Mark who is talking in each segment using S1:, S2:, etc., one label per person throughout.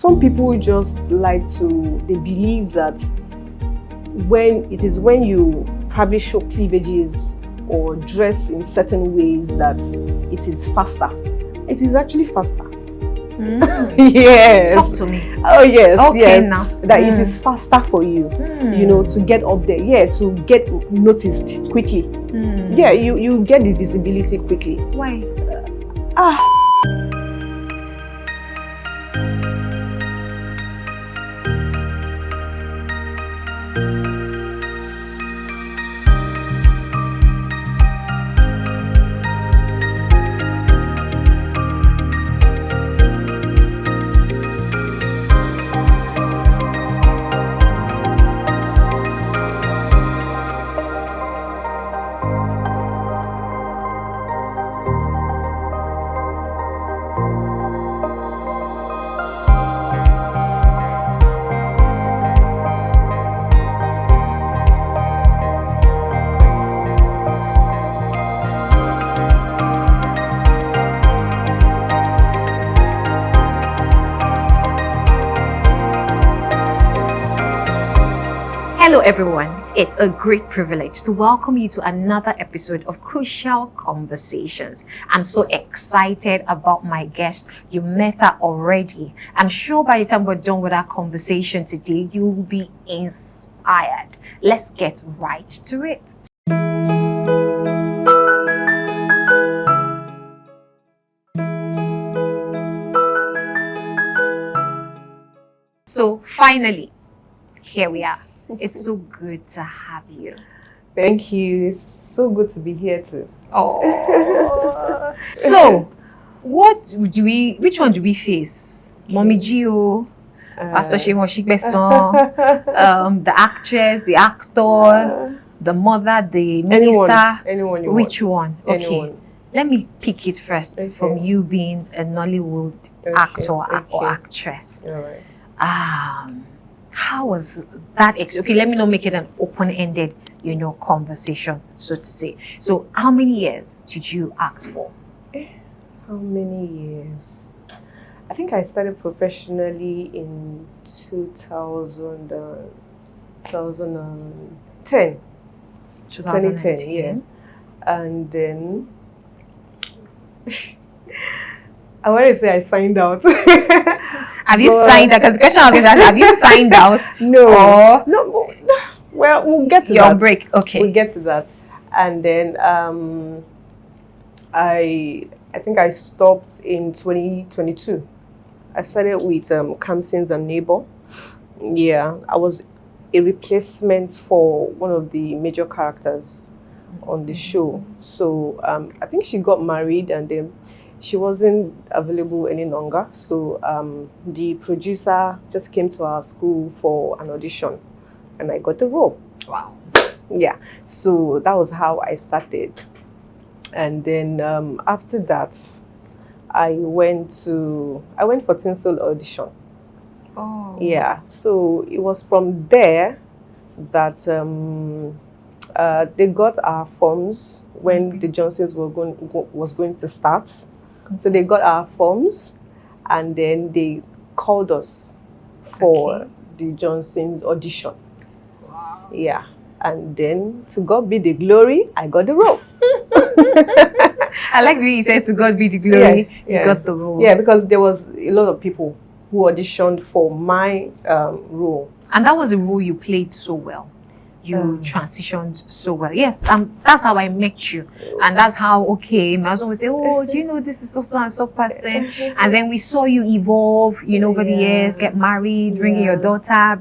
S1: Some people just like to, they believe that when you probably show cleavages or dress in certain ways that it is faster. It is actually faster. Yes.
S2: Talk to me.
S1: Oh yes,
S2: okay,
S1: yes.
S2: Now.
S1: That it is faster for you, to get up there. Yeah, to get noticed quickly. Yeah, you get the visibility quickly.
S2: Why? Hello everyone, it's a great privilege to welcome you to another episode of Crucial Conversations. I'm so excited about my guest. You met her already. I'm sure by the time we're done with our conversation today, you will be inspired. Let's get right to it. So finally, here we are. It's so good to have you.
S1: Thank you. It's so good to be here too.
S2: Oh. So, which one do we face? Mommy Gio, Pastor Seun, Osigbesan, the actress, the actor, the mother, the minister.
S1: Anyone you
S2: Which
S1: want.
S2: one? Okay.
S1: Anyone.
S2: Let me pick it first from you being a Nollywood actor or actress.
S1: All right.
S2: How was that? Okay, let me not make it an open-ended, conversation, so to say. So, how many years did you act for?
S1: How many years? I think I started professionally in 2010. 2010, yeah. And then I want to say I signed out.
S2: Have you signed out? Because the question I was going to ask, have you signed out?
S1: No. No. Well, we'll get to
S2: your
S1: that.
S2: break. Okay.
S1: We'll get to that. And then I think I stopped in 2022. I started with Kamsins and Neighbor. Yeah, I was a replacement for one of the major characters on the show. So I think she got married and then she wasn't available any longer. So the producer just came to our school for an audition and I got the role.
S2: Wow.
S1: Yeah. So that was how I started. And then after that, I went for Tinsel audition.
S2: Oh.
S1: Yeah. So it was from there that they got our forms when the Johnsons was going to start. So they got our forms and then they called us for the Johnsons audition.
S2: Wow.
S1: Yeah. And then to God be the glory, I got the role.
S2: I like the way you said to God be the glory, you got the role.
S1: Yeah, because there was a lot of people who auditioned for my role.
S2: And that was a role you played so well. You transitioned so well. Yes, that's how I met you. And that's how, my husband would say, oh, do you know this is so and so person? And then we saw you evolve, over the years, get married, bringing your daughter,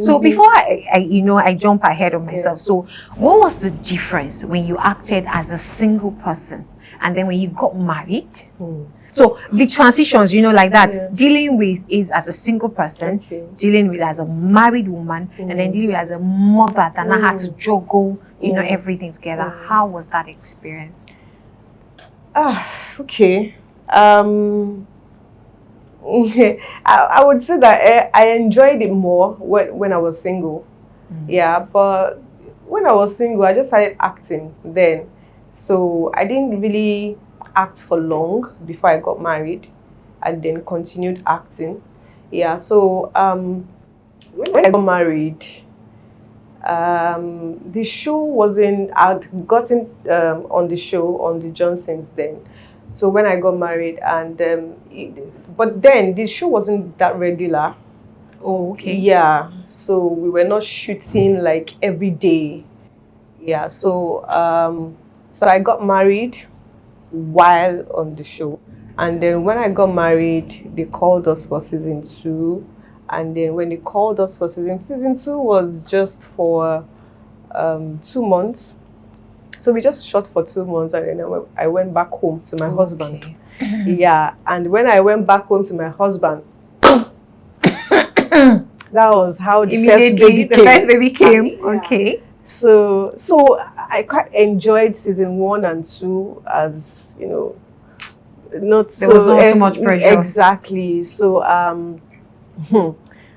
S2: So before I jump ahead of myself. So what was the difference when you acted as a single person and then when you got married? So the transitions, like that, dealing with it as a single person, dealing with it as a married woman, and then dealing with it as a mother that now had to juggle, everything together. How was that experience?
S1: Okay. I would say that I enjoyed it more when I was single. Yeah, but when I was single, I just started acting then. So I didn't really act for long before I got married and then continued acting. Yeah, so when I got married, the show wasn't, I'd gotten on the show on the Johnsons then. So when I got married, and but then the show wasn't that regular.
S2: Oh, okay.
S1: Yeah, so we were not shooting like every day. Yeah, so I got married while on the show. And then when I got married, they called us for season two. And then when they called us for season two was just for 2 months. So we just shot for 2 months, and then I went back home to my husband. Yeah, and when I went back home to my husband, that was how the first baby came.
S2: Yeah. Okay.
S1: So I quite enjoyed season one and two, as you know,
S2: there was not so much pressure.
S1: Exactly. So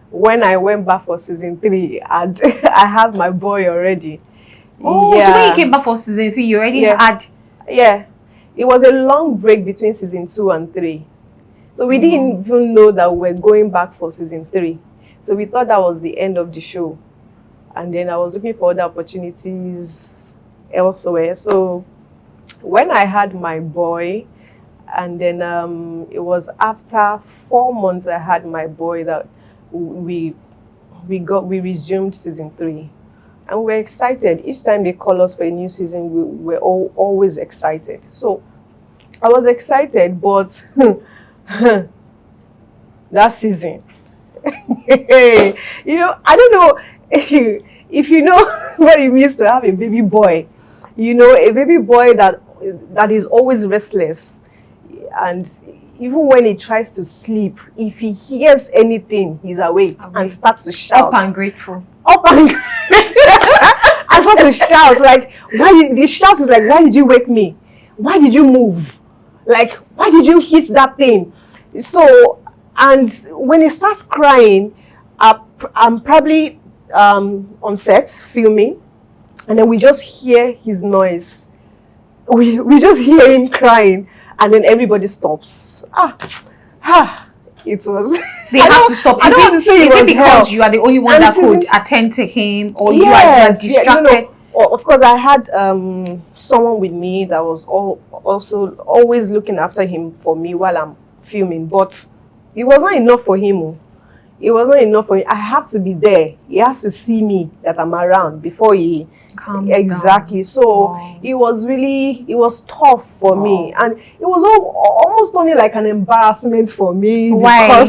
S1: when I went back for season three, I have my boy already.
S2: Oh, yeah. So when you came back for season three, you already had.
S1: Yeah, it was a long break between season two and three, so we didn't even know that we were going back for season three. So we thought that was the end of the show. And then I was looking for other opportunities elsewhere. So when I had my boy, and then it was after 4 months I had my boy that we resumed season three. And we were excited. Each time they call us for a new season, we were always excited. So I was excited, but that season, you know, I don't know if you know what it means to have a baby boy. You know, a baby boy that is always restless, and even when he tries to sleep, if he hears anything, he's awake and starts to shout.
S2: Up and grateful.
S1: I start to shout, like, the shout is like, why did you wake me? Why did you move? Like, why did you hit that thing? So, and when he starts crying, I'm probably on set filming, and then we just hear his noise. We just hear him crying, and then everybody stops. It was.
S2: They have to stop. Is it because you are the only one that could attend to him, or you are distracted?
S1: Of course, I had someone with me that was also always looking after him for me while I'm filming, but it wasn't enough for him. It wasn't enough for him. I have to be there. He has to see me that I'm around before he
S2: comes
S1: exactly
S2: down.
S1: So it was tough for me, and it was almost only like an embarrassment for me.
S2: Why?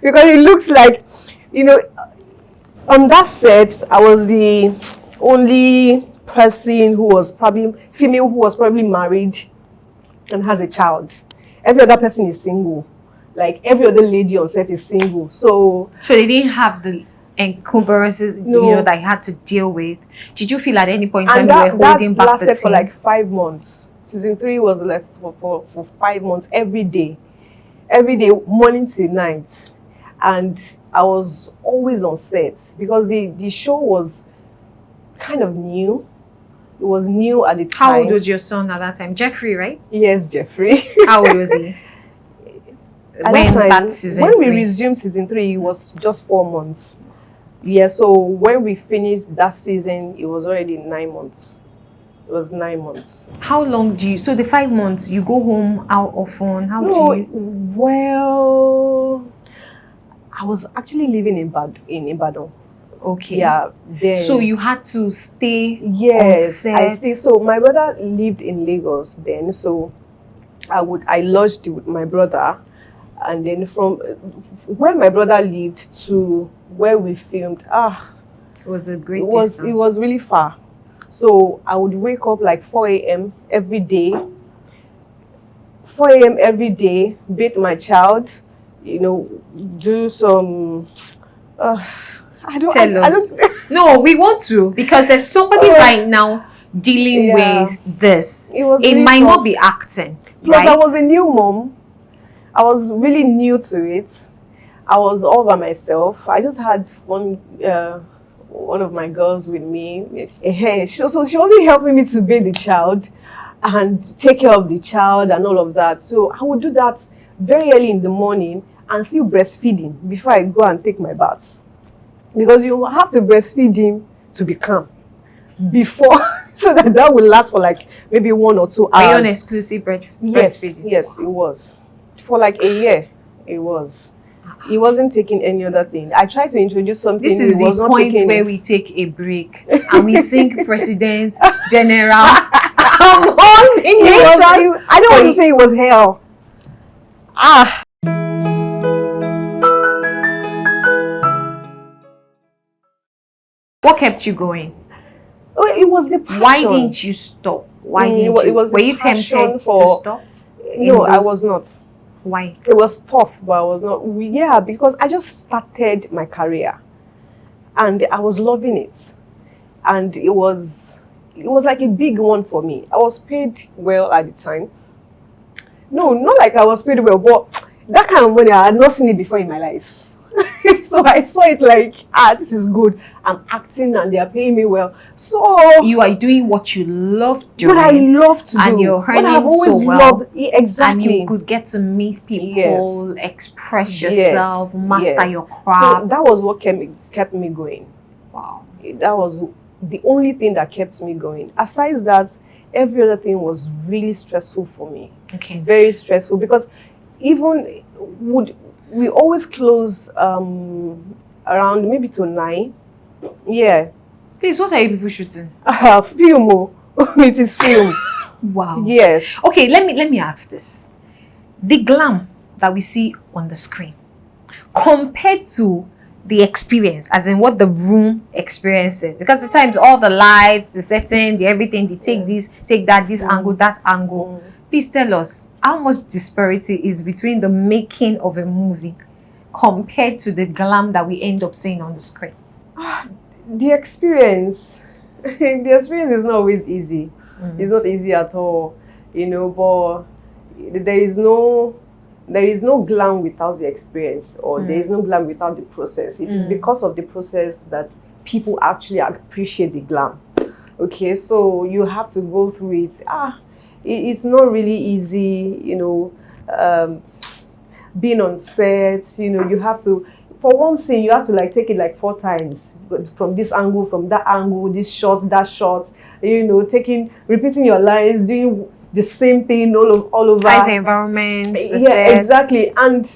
S1: Because it looks like, you know, on that set I was the only person who was probably female, who was probably married and has a child. Every other person is single. Like every other lady on set is single. So
S2: they didn't have the encumbrances, you know, that you had to deal with. Did you feel at any point in time you were holding back the team?
S1: Lasted for like 5 months. Season three was left for 5 months, every day, morning to night. And I was always on set because the show was kind of new. It was new at the time.
S2: How old was your son at that time? Jeffrey, right?
S1: Yes, Jeffrey.
S2: How old was he?
S1: When we resumed season three, it was just 4 months. Yeah, so when we finished that season, it was already 9 months. It was 9 months.
S2: How long do you, so the 5 months, you go home, how often? How do you?
S1: Well, I was actually living in Ibadan.
S2: Okay.
S1: Yeah. Then,
S2: so you had to stay.
S1: Yes, I stayed. So my brother lived in Lagos then, so I lodged with my brother. And then from where my brother lived to where we filmed,
S2: it was a great distance.
S1: It was really far. So I would wake up like 4 a.m. every day. 4 a.m. every day, bathe my child, you know, do some. I don't.
S2: No, we want to, because there's somebody right now dealing with this. It might not be acting.
S1: Plus, I was a new mom. I was really new to it. I was all by myself. I just had one of my girls with me. So she wasn't helping me to bathe the child and take care of the child and all of that. So I would do that very early in the morning, and still breastfeeding before I go and take my bath. Because you have to breastfeed him to be calm before, so that will last for like maybe 1 or 2 hours.
S2: Are you on exclusive breastfeeding?
S1: Yes, it was. For like a year, it was. He wasn't taking any other thing. I tried to introduce something.
S2: This is the point where we take a break and we sing President General. Come on,
S1: I don't want to say it was hell.
S2: What kept you going?
S1: It was the passion.
S2: Why didn't you stop? Why didn't you? Were you tempted to stop?
S1: No, I was not.
S2: Why?
S1: It was tough, but I was not. Yeah, because I just started my career, and I was loving it, and it was like a big one for me. I was paid well at the time. No, not like I was paid well, but that kind of money I had not seen it before in my life. So I saw it like, this is good. I'm acting and they are paying me well. So
S2: you are doing what you love doing.
S1: What I love to do.
S2: And you're earning
S1: I've always
S2: so well.
S1: loved, exactly.
S2: And you could get to meet people, express yourself, master your craft.
S1: So that was what kept me going.
S2: Wow.
S1: That was the only thing that kept me going. Aside that, every other thing was really stressful for me.
S2: Okay.
S1: Very stressful, because even we always close around maybe to 9. Yeah.
S2: Please, what are you people shooting?
S1: Film. It is film.
S2: Wow.
S1: Yes.
S2: Okay, let me ask this. The glam that we see on the screen, compared to the experience, as in what the room experiences, because at times all the lights, the setting, the everything, they take this, take that, this angle, that angle. Please tell us how much disparity is between the making of a movie compared to the glam that we end up seeing on the screen.
S1: The experience is not always easy. It's not easy at all, but there is no glam without the experience, or there is no glam without the process. It is because of the process that people actually appreciate the glam. Okay, so you have to go through it. It's not really easy, being on set. You have to, for one scene, you have to like take it like 4 times, from this angle, from that angle, this shot, that shot, repeating your lines, doing the same thing all over.
S2: Nice environment.
S1: Yeah, exactly. And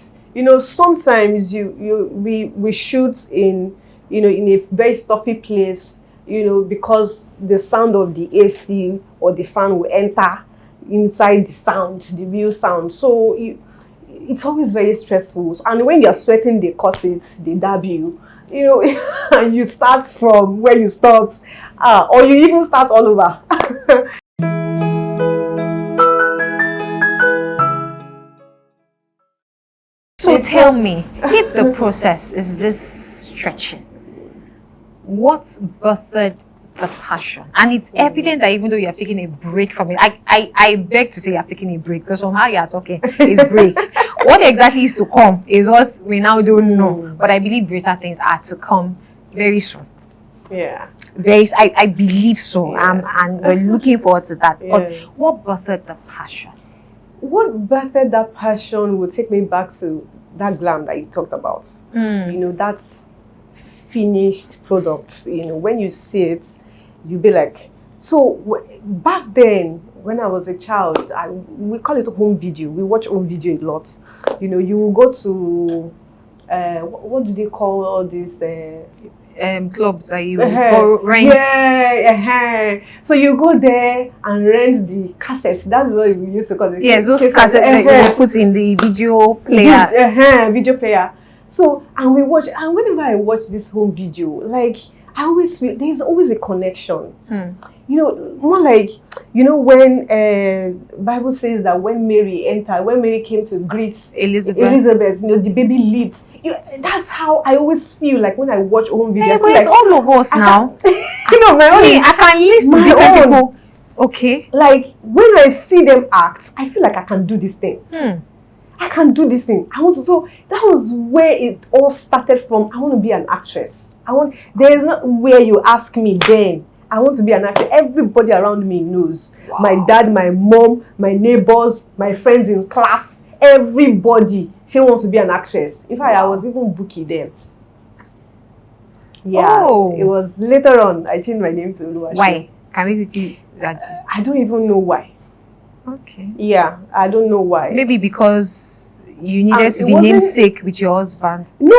S1: sometimes we shoot in in a very stuffy place, because the sound of the AC or the fan will enter inside the real sound. So it's always very stressful. And when you're sweating, they cut it, they dab you, and you start from where you stopped, or you even start all over.
S2: So tell me, if the process is this stretching, what birthed the passion? And it's evident that even though you have taken a break from it, I beg to say you have taken a break, because from how you are talking is break. What exactly is to come is what we now don't know. But I believe greater things are to come very soon.
S1: Yeah.
S2: I believe so. And we're looking forward to that.
S1: Yeah.
S2: But what birthed the passion?
S1: What birthed that passion will take me back to that glam that you talked about. That's finished product. When you see it, you'll be like, so back then, when I was a child, we call it home video. We watch home video a lot. You will go to, what do they call all these?
S2: Clubs that you rent.
S1: Yeah, so you go there and rent the cassettes. That's what we used to call it.
S2: Yes, those cassettes that you put in the video player.
S1: Video player. So, and we watch, and whenever I watch this home video, like, I always feel there's always a connection. More like, when Bible says that when Mary came to greet Elizabeth, the baby leaped. That's how I always feel like when I watch home video.
S2: Yeah, but it's all of us now.
S1: I
S2: can list different people. Okay.
S1: Like, when I see them act, I feel like I can do this thing. I can do this thing. So that was where it all started from. I want to be an actress. There is not where you ask me then. I want to be an actor. Everybody around me knows. Wow. My dad, my mom, my neighbors, my friends in class, everybody. She wants to be an actress. In fact, I was even bookie then. Yeah.
S2: Oh.
S1: It was later on I changed my name to Oluwaseun.
S2: Why? Can we quickly just...
S1: I don't even know why.
S2: Okay.
S1: Yeah, I don't know why.
S2: Maybe because you needed to be
S1: wasn't-
S2: namesake with your husband.
S1: No,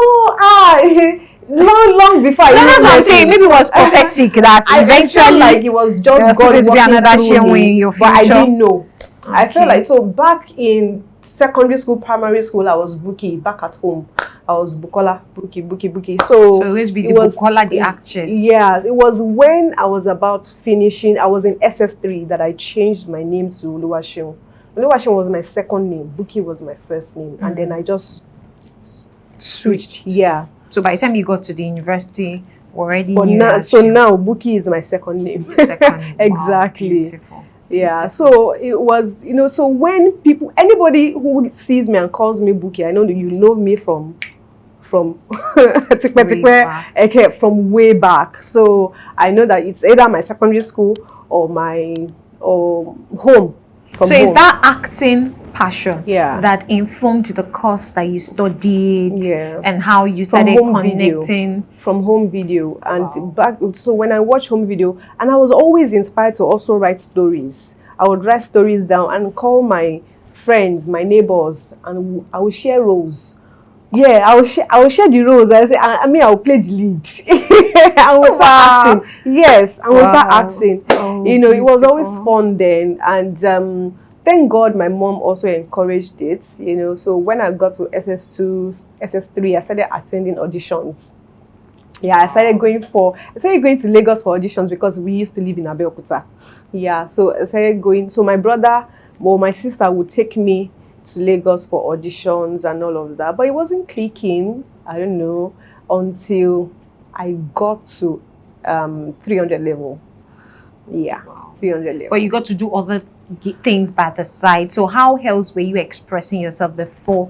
S1: long before.
S2: No, that's what I'm saying. Maybe it was prophetic that
S1: I felt
S2: eventually
S1: like it was
S2: there was
S1: just God
S2: supposed to be
S1: working
S2: another
S1: through
S2: Seun
S1: me,
S2: in your
S1: but I
S2: future.
S1: didn't know. I felt
S2: Okay.
S1: like, so back in secondary school, primary school, I was bookie. Back at home, I was Bukola, bookie. So
S2: So let's be
S1: it
S2: the
S1: was-
S2: Bukola, the actress.
S1: Yeah, it was when I was about finishing. I was in SS3 that I changed my name to Oluwaseun. Oluwaseun was my second name. Bookie was my first name, and then I just switched. Yeah.
S2: So by the time you got to the university, already
S1: But
S2: knew
S1: now,
S2: as
S1: so
S2: Seun.
S1: now Bookie is my second name.
S2: Second name. Wow,
S1: Exactly.
S2: beautiful.
S1: Yeah. So it was, so when anybody who sees me and calls me Bookie, I know that you know me from from way back. So I know that it's either my secondary school or my home.
S2: So is that acting passion
S1: Yeah.
S2: that informed the course that you studied
S1: Yeah.
S2: and how you started
S1: home video.
S2: connecting?
S1: From home video and
S2: Wow.
S1: so when I watch home video, and I was always inspired to also write stories. I would write stories down and call my friends, my neighbors, and I would share roles. Yeah, I will share the roles. I say, I will play the lead. I will start acting. Yes, I will start acting.
S2: Oh,
S1: It was always
S2: beautiful.
S1: fun then, and thank God my mom also encouraged it. So when I got to SS2, SS3, I started attending auditions. Yeah, I started going to Lagos for auditions because we used to live in Abeokuta. Yeah, so I started going. So my brother or my sister would take me to Lagos for auditions and all of that. But it wasn't clicking, I don't know, until I got to 300 level. Yeah, 300 level.
S2: But you got to do other things by the side. So how else were you expressing yourself before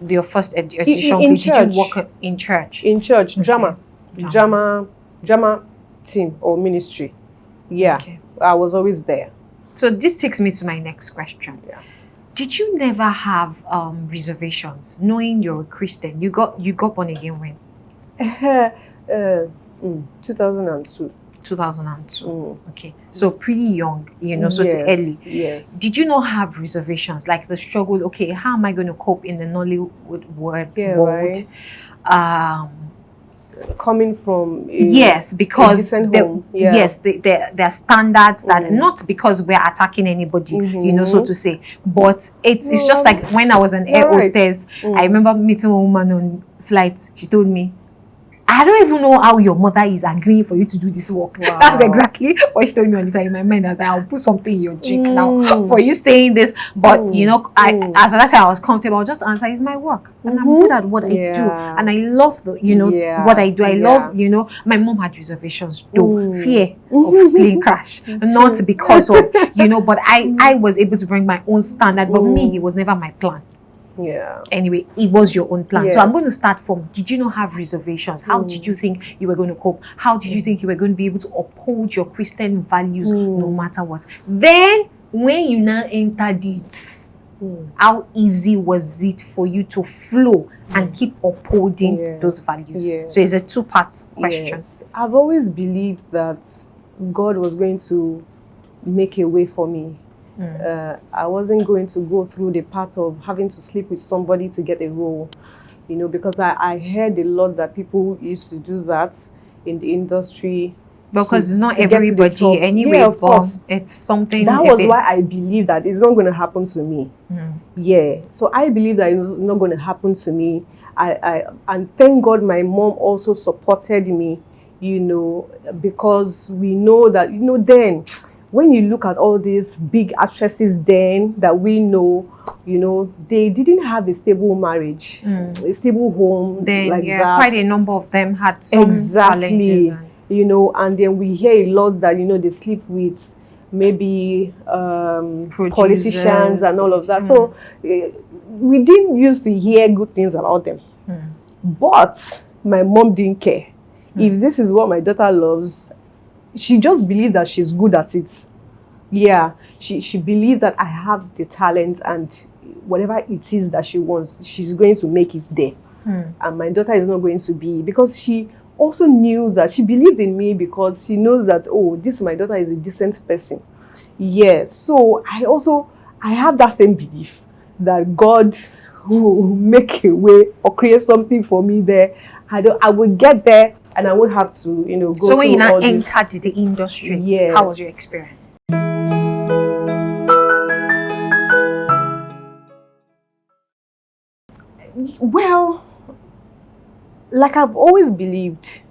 S2: your first audition?
S1: in
S2: Did
S1: church.
S2: you work in church?
S1: In church,
S2: Okay.
S1: drama team or ministry. Yeah,
S2: Okay.
S1: I was always there.
S2: So this takes me to my next question.
S1: Yeah.
S2: Did you never have reservations, knowing you're a Christian? You got born again when?
S1: 2002.
S2: 2002. Okay, so pretty young, so it's early.
S1: Yes.
S2: Did you not have reservations, like the struggle? Okay, how am I going to cope in the Nollywood world?
S1: Coming from
S2: Yes, because
S1: decent home. Yeah.
S2: yes, there are standards that not because we're attacking anybody, so to say, but it's just like when I was an air
S1: Right.
S2: hostess. I remember meeting a woman on flight. She told me, I don't even know how your mother is agreeing for you to do this work.
S1: Wow.
S2: That's exactly what she told me on the flight. In my mind, I was like, I'll put something in your drink now for you saying this. But as I said, I was comfortable. I'll just answer, it's my work. And I'm good at what I do. And I love what I do. I love, my mom had reservations though. Fear of plane crash. Not because of, but I was able to bring my own standard. But me, it was never my plan.
S1: Yeah.
S2: Anyway, it was your own plan.
S1: Yes.
S2: So I'm going to start from, did you not have reservations? How did you think you were going to cope? How did you think you were going to be able to uphold your Christian values no matter what? Then, when you now entered it, how easy was it for you to flow and keep upholding those values?
S1: Yes.
S2: So it's a two-part question.
S1: Yes. I've always believed that God was going to make a way for me. I wasn't going to go through the path of having to sleep with somebody to get a role, because I heard a lot that people used to do that in the industry.
S2: Because it's not
S1: to get to the
S2: everybody
S1: top.
S2: anyway,
S1: Yeah, of course.
S2: It's something.
S1: That was why I believe that it's not going to happen to me. Yeah. So I believe that it's not going to happen to me. And thank God my mom also supported me, because we know that, then when you look at all these big actresses then that we know, they didn't have a stable marriage, a stable home.
S2: Then,
S1: like that.
S2: quite a number of them had some
S1: Exactly.
S2: challenges.
S1: And then we hear a lot that, they sleep with maybe politicians and all of that. So we didn't used to hear good things about them. But my mom didn't care. If this is what my daughter loves, she just believed that she's good at it. Yeah, she believed that I have the talent, and whatever it is that she wants, she's going to make it there. And my daughter is not going to be, because she also knew that she believed in me, because she knows that, oh, my daughter is a decent person. Yes. So I have that same belief that God will make a way or create something for me there. I will get there, and I won't have to, go.
S2: So when you now entered the industry,
S1: yes,
S2: how was your experience?
S1: Well, like I've always believed,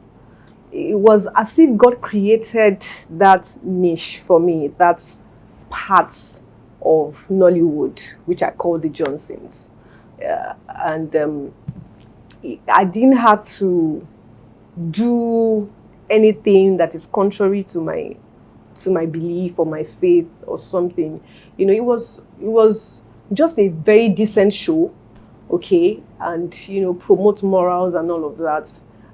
S1: it was as if God created that niche for me, that part of Nollywood, which I call the Johnsons. And I didn't have to do anything that is contrary to my belief or my faith or something. It was just a very decent show, okay, and promote morals and all of that,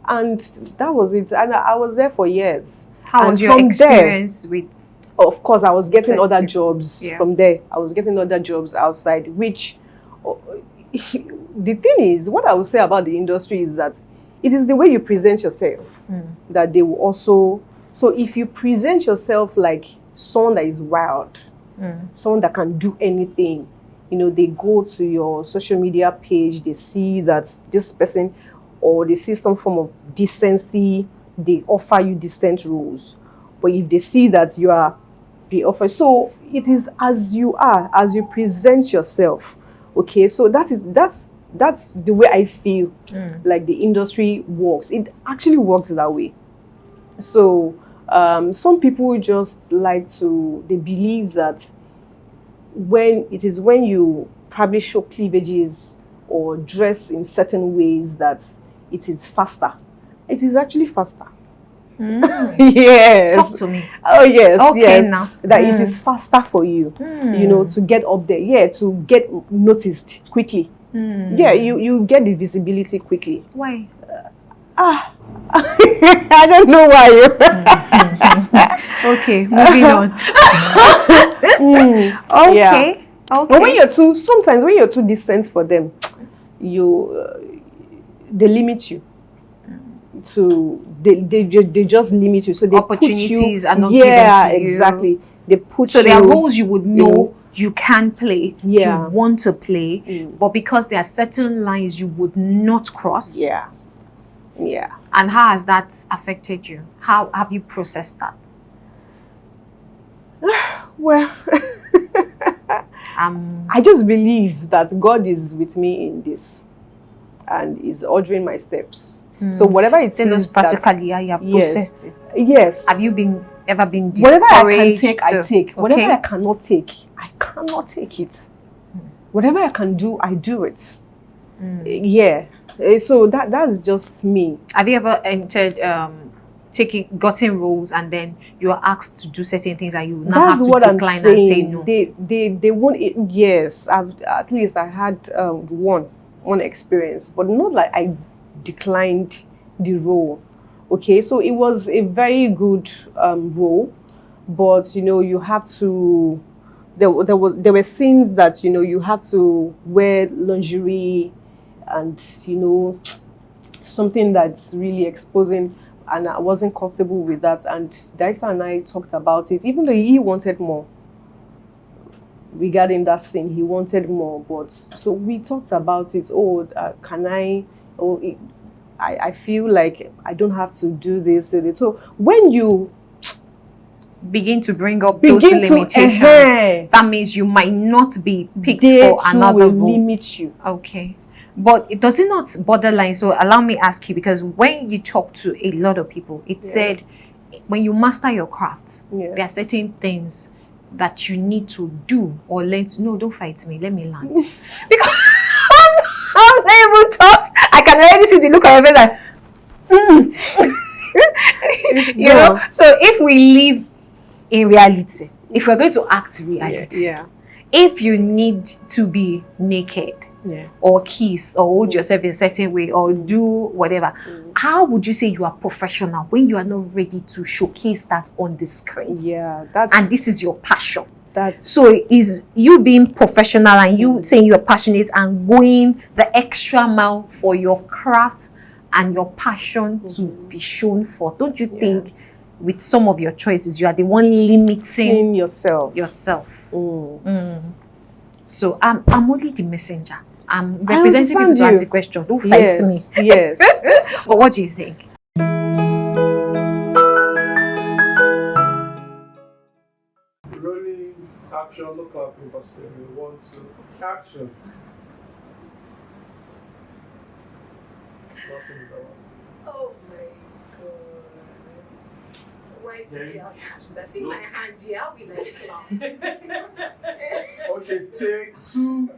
S1: and that was it. And I was there for years.
S2: How was your experience with?
S1: Of course, I was getting other jobs from there. I was getting other jobs outside, which the thing is, what I would say about the industry is that it is the way you present yourself that they will also. So if you present yourself like someone that is wild, someone that can do anything, they go to your social media page, they see that this person, or they see some form of decency, they offer you decent roles. But if they see that they offer, so it is as you are, as you present yourself. Okay, so that's the way I feel like the industry works. It actually works that way. So some people just they believe that when you probably show cleavages or dress in certain ways that it is faster. It is actually faster. Yes.
S2: Talk to me.
S1: Oh yes,
S2: okay,
S1: yes.
S2: Now.
S1: That it is faster for you, to get up there. Yeah, to get noticed quickly. Yeah, you get the visibility quickly.
S2: Why?
S1: I don't know why.
S2: Okay, moving on. Okay.
S1: Yeah.
S2: Okay.
S1: But sometimes when you're too decent for them, they limit you. They just limit you. So they
S2: opportunities
S1: put you,
S2: are not given to you.
S1: Yeah, exactly. They put
S2: so
S1: you.
S2: there are roles you would know you can play,
S1: Yeah.
S2: you want to play, but because there are certain lines you would not cross.
S1: Yeah. Yeah.
S2: And how has that affected you? How have you processed that?
S1: Well, I just believe that God is with me in this and is ordering my steps. So whatever it
S2: Tell us practically how you have processed it.
S1: Yes.
S2: Have you ever been discouraged?
S1: Whatever I can take, I take.
S2: Okay.
S1: Whatever I cannot take, I cannot take it. Whatever I can do, I do it. Yeah. So that's just me.
S2: Have you ever entered gotten roles and then you are asked to do certain things and you now have to decline and say no?
S1: They won't. Yes, at least I had one experience, but not like I declined the role. Okay, so it was a very good role, but you have to. There were scenes that you have to wear lingerie, and something that's really exposing, and I wasn't comfortable with that. And director and I talked about it, even though he wanted more regarding that scene. He wanted more, but so we talked about it. Can I? I feel like I don't have to do this. So when you
S2: begin to bring up those limitations, that means you might not be picked for another role.
S1: Limit you.
S2: Okay. But it does not borderline. So allow me ask you, because when you talk to a lot of people, it said when you master your craft, there are certain things that you need to do or learn to. No, don't fight me. Let me land. Because I'm not even taught. I can already see the look on your face like, you know. So if we live in reality, if we're going to act reality, if you need to be naked, or kiss, or hold yourself in a certain way, or do whatever, how would you say you are professional when you are not ready to showcase that on the screen?
S1: Yeah,
S2: and this is your passion.
S1: That's
S2: So is you being professional and you saying you're passionate and going the extra mile for your craft and your passion to be shown for. Don't you think with some of your choices you are the one limiting
S1: seeing yourself.
S2: So I'm only the messenger. I'm representing people to ask the question. Don't fight me.
S1: Yes.
S2: But what do you think?
S3: Rolling, action, look up, paper, stereo. 1, 2, action. Nothing is allowed.
S2: Oh my god. Why did you have to do that? See my hand here, I'll be like
S3: Okay, take 2.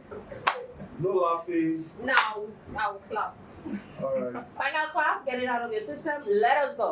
S3: No laughing.
S4: Now, I'll clap.
S3: Alright.
S4: Final clap, get it out of your system. Let us go.